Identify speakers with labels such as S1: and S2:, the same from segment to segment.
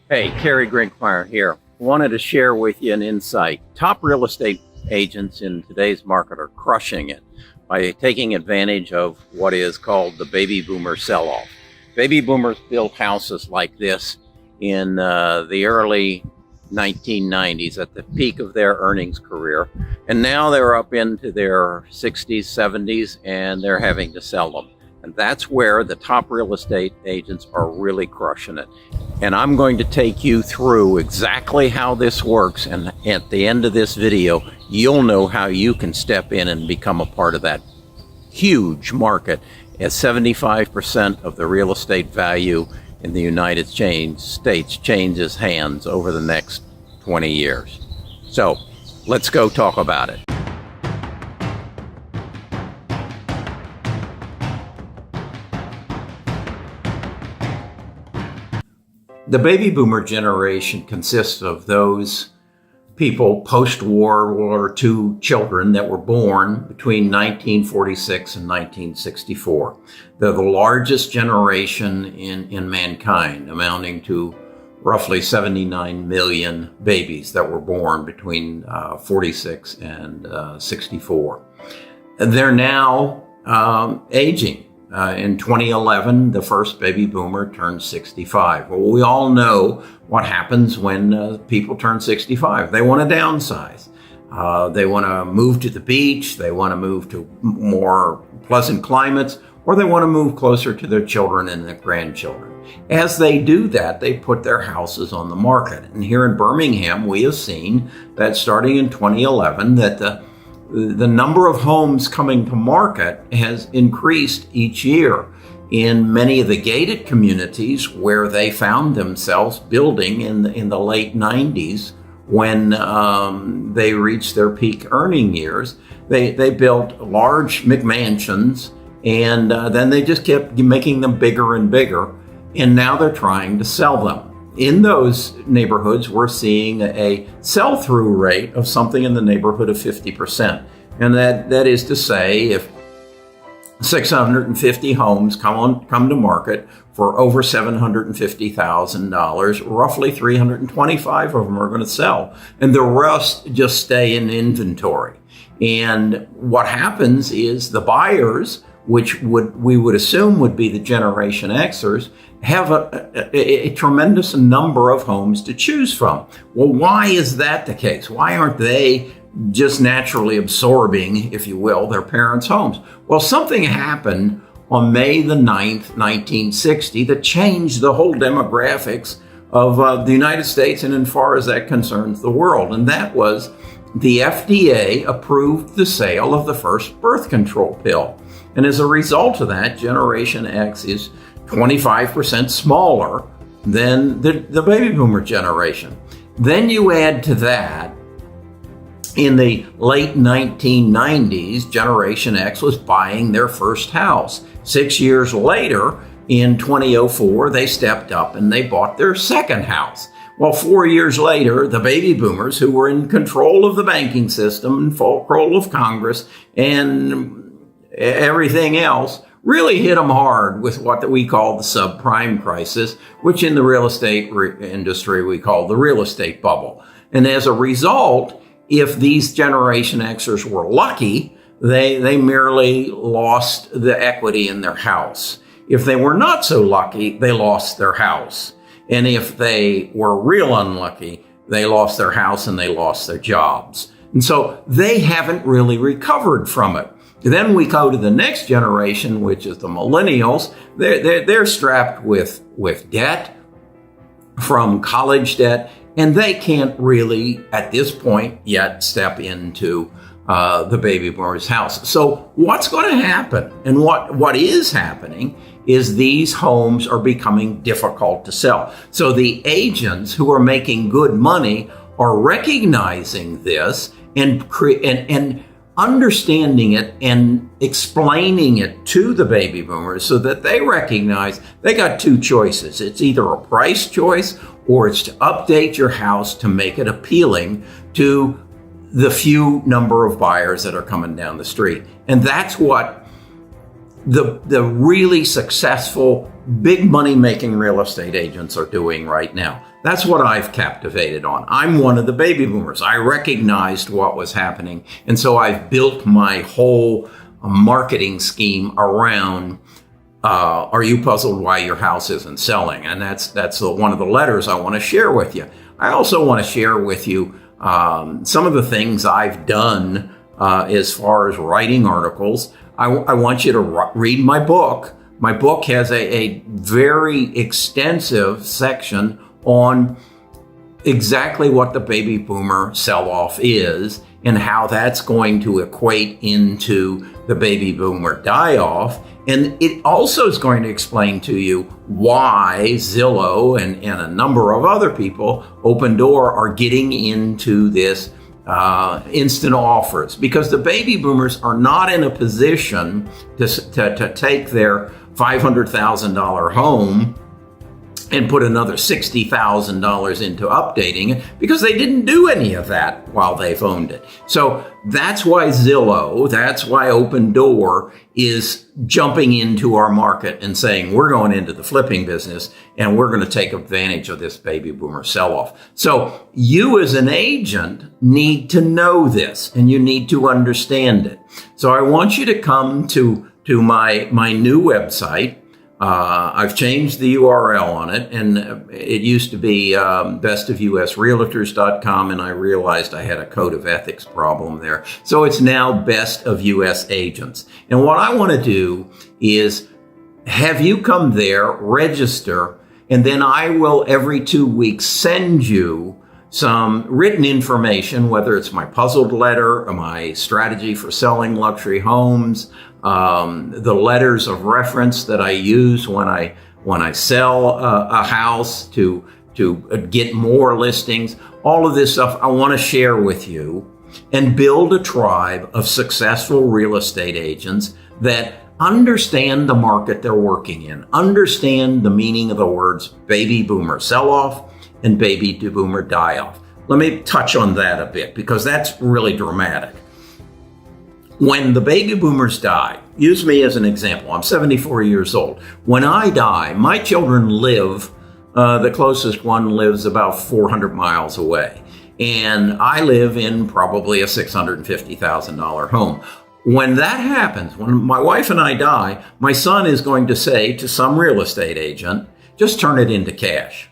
S1: Hey, Kerry Grinkmeyer here. Wanted to share with you an insight. Top real estate agents in today's market are crushing it by taking advantage of what is called the baby boomer sell-off. Baby boomers built houses like this in the early 1990s at the peak of their earnings career, and now they're up into their 60s, 70s, and they're having to sell them. And that's where the top real estate agents are really crushing it. And I'm going to take you through exactly how this works. And at the end of this video, you'll know how you can step in and become a part of that huge market, as 75% of the real estate value in the United States changes hands over the next 20 years. So let's go talk about it. The baby boomer generation consists of those people post-World War II children that were born between 1946 and 1964. They're the largest generation in mankind, amounting to roughly 79 million babies that were born between 46 and 64. They're now aging. In 2011, the first baby boomer turned 65. Well, we all know what happens when people turn 65. They want to downsize. They want to move to the beach. They want to move to more pleasant climates, or they want to move closer to their children and their grandchildren. As they do that, they put their houses on the market. And here in Birmingham, we have seen that starting in 2011, that the number of homes coming to market has increased each year. In many of the gated communities where they found themselves building in the late 90s, when they reached their peak earning years, they built large McMansions, and then they just kept making them bigger and bigger, and now they're trying to sell them. In those neighborhoods, we're seeing a sell-through rate of something in the neighborhood of 50%. And that is to say, if 650 homes come to market for over $750,000, roughly 325 of them are going to sell, and the rest just stay in inventory. And what happens is the buyers, which we would assume would be the Generation Xers, have a tremendous number of homes to choose from. Well, why is that the case? Why aren't they just naturally absorbing, if you will, their parents' homes? Well, something happened on May the 9th, 1960, that changed the whole demographics of the United States, and as far as that concerns the world. And that was the FDA approved the sale of the first birth control pill. And as a result of that, Generation X is 25% smaller than the baby boomer generation. Then you add to that, in the late 1990s, Generation X was buying their first house. 6 years later, in 2004, they stepped up and they bought their second house. Well, 4 years later, the baby boomers, who were in control of the banking system and full control of Congress and everything else, really hit them hard with what we call the subprime crisis, which in the real estate industry we call the real estate bubble. And as a result, if these Generation Xers were lucky, they merely lost the equity in their house. If they were not so lucky, they lost their house. And if they were real unlucky, they lost their house and they lost their jobs. And so they haven't really recovered from it. Then we go to the next generation, which is the millennials. They're strapped with debt, from college debt, and they can't really, at this point yet, step into the baby boomer's house. So what's going to happen, and what is happening, is these homes are becoming difficult to sell. So the agents who are making good money are recognizing this and understanding it and explaining it to the baby boomers so that they recognize they got two choices. It's either a price choice or it's to update your house to make it appealing to the few number of buyers that are coming down the street. And that's what the really successful, big money making real estate agents are doing right now. That's what I've captivated on. I'm one of the baby boomers. I recognized what was happening. And so I've built my whole marketing scheme around, are you puzzled why your house isn't selling? And that's one of the letters I want to share with you. I also want to share with you some of the things I've done as far as writing articles. I want you to read my book. My book has a very extensive section on exactly what the baby boomer sell-off is and how that's going to equate into the baby boomer die-off. And it also is going to explain to you why Zillow and a number of other people, Opendoor, are getting into this instant offers, because the baby boomers are not in a position to take their $500,000 home and put another $60,000 into updating it, because they didn't do any of that while they've owned it. So that's why Zillow, that's why Opendoor is jumping into our market and saying, we're going into the flipping business and we're going to take advantage of this baby boomer sell-off. So you as an agent need to know this and you need to understand it. So I want you to come to my new website. I've changed the URL on it, and it used to be bestofusrealtors.com, and I realized I had a code of ethics problem there. So it's now Best of US Agents. And what I want to do is have you come there, register, and then I will every 2 weeks send you some written information, whether it's my puzzled letter or my strategy for selling luxury homes, the letters of reference that I use when I sell a house to get more listings. All of this stuff I want to share with you and build a tribe of successful real estate agents that understand the market they're working in, understand the meaning of the words baby boomer sell-off and baby boomer die-off. Let me touch on that a bit, because that's really dramatic. When the baby boomers die, use me as an example. I'm 74 years old. When I die, my children live, the closest one lives about 400 miles away. And I live in probably a $650,000 home. When that happens, when my wife and I die, my son is going to say to some real estate agent, just turn it into cash.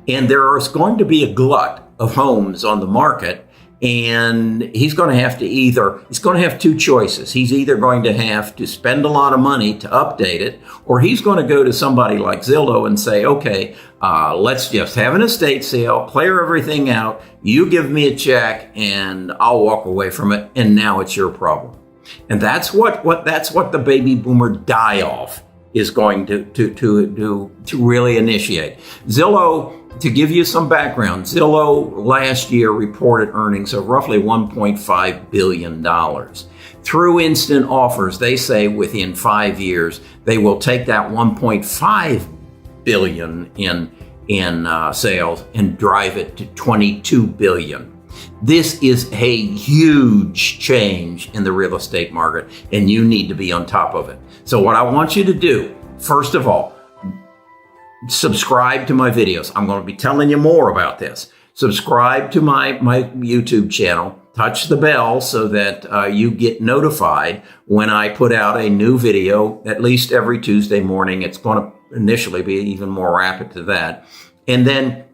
S1: And there is going to be a glut of homes on the market. And he's going to have two choices. He's either going to have to spend a lot of money to update it, or he's going to go to somebody like Zillow and say, okay, let's just have an estate sale, clear everything out. You give me a check and I'll walk away from it. And now it's your problem. And that's what the baby boomer die-off is going to really initiate. Zillow, to give you some background, Zillow last year reported earnings of roughly $1.5 billion. Through instant offers, they say within 5 years, they will take that $1.5 billion in sales and drive it to $22 billion. This is a huge change in the real estate market, and you need to be on top of it. So what I want you to do, first of all, subscribe to my videos. I'm going to be telling you more about this. Subscribe to my YouTube channel. Touch the bell so that you get notified when I put out a new video, at least every Tuesday morning. It's going to initially be even more rapid to that. And then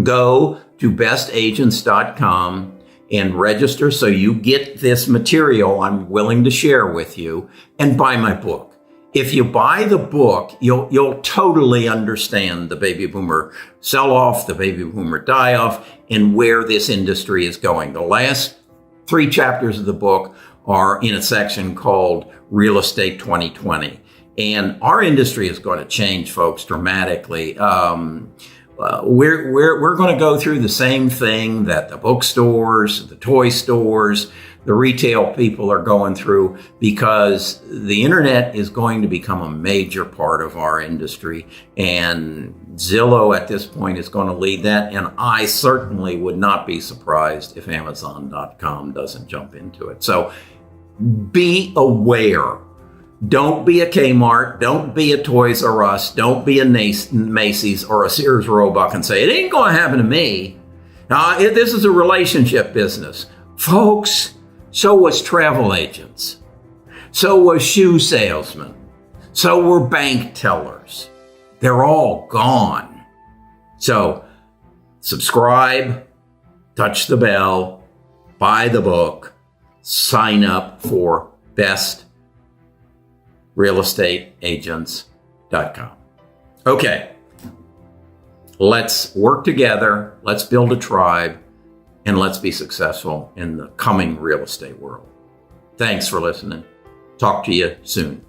S1: go to bestagents.com and register so you get this material I'm willing to share with you, and buy my book. If you buy the book, you'll totally understand the baby boomer sell-off, the baby boomer die-off, and where this industry is going. The last 3 chapters of the book are in a section called Real Estate 2020. And our industry is going to change, folks, dramatically. We're going to go through the same thing that the bookstores, the toy stores, the retail people are going through, because the internet is going to become a major part of our industry. And Zillow at this point is going to lead that. And I certainly would not be surprised if Amazon.com doesn't jump into it. So be aware Don't be a Kmart. Don't be a Toys R Us. Don't be a Macy's or a Sears Roebuck and say, it ain't going to happen to me. This is a relationship business. Folks, so was travel agents. So was shoe salesmen. So were bank tellers. They're all gone. So subscribe, touch the bell, buy the book, sign up for bestrealestateagents.com. Okay, let's work together, let's build a tribe, and let's be successful in the coming real estate world. Thanks for listening. Talk to you soon.